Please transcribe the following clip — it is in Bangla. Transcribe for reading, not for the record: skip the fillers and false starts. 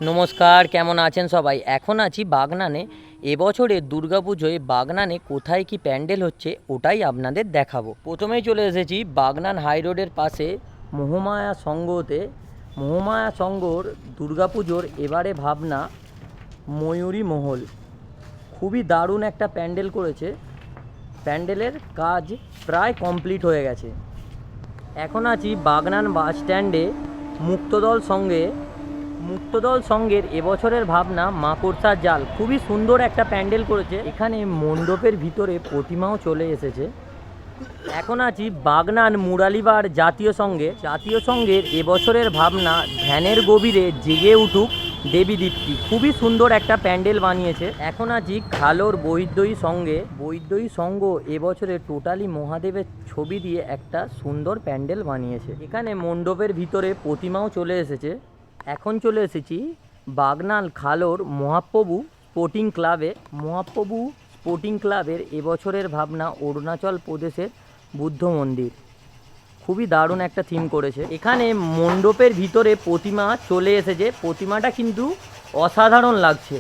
নমস্কার, কেমন আছেন সবাই? এখন আছি বাগনানে। এবছরের দুর্গাপুজোয় বাগনানে কোথায় কি প্যান্ডেল হচ্ছে ওটাই আপনাদের দেখাবো। প্রথমেই চলে এসেছি বাগনান হাই রোডের পাশে মহামায়া সংঘতে। মহামায়া সংঘর দুর্গাপুজোর এবারে ভাবনা ময়ূরী মহল। খুবই দারুণ একটা প্যান্ডেল করেছে। প্যান্ডেলের কাজ প্রায় কমপ্লিট হয়ে গেছে। এখন আছি বাগনান বাস স্ট্যান্ডে মুক্তদল সঙ্গের এবছরের ভাবনা মাকড়সার জাল। খুবই সুন্দর একটা প্যান্ডেল করেছে। এখানে মণ্ডপের ভিতরে প্রতিমাও চলে এসেছে। এখন আছি বাগনান মুরালিবার জাতীয় সংঘের এবছরের ভাবনা ধ্যানের গভীরে জেগে উঠুক দেবী দীপ্তি। খুবই সুন্দর একটা প্যান্ডেল বানিয়েছে। এখন আছি খালোর বৈদ্যই সংঘ এবছরে টোটালি মহাদেবের ছবি দিয়ে একটা সুন্দর প্যান্ডেল বানিয়েছে। এখানে মণ্ডপের ভিতরে প্রতিমাও চলে এসেছে। এখন চলে এসেছি বাগনান খালোর মহাপ্রভু স্পোর্টিং ক্লাবের এবছরের ভাবনা অরুণাচল প্রদেশের বুদ্ধ মন্দির। খুবই দারুণ একটা থিম করেছে। এখানে মণ্ডপের ভিতরে প্রতিমা চলে এসেছে। প্রতিমাটা কিন্তু অসাধারণ লাগছে।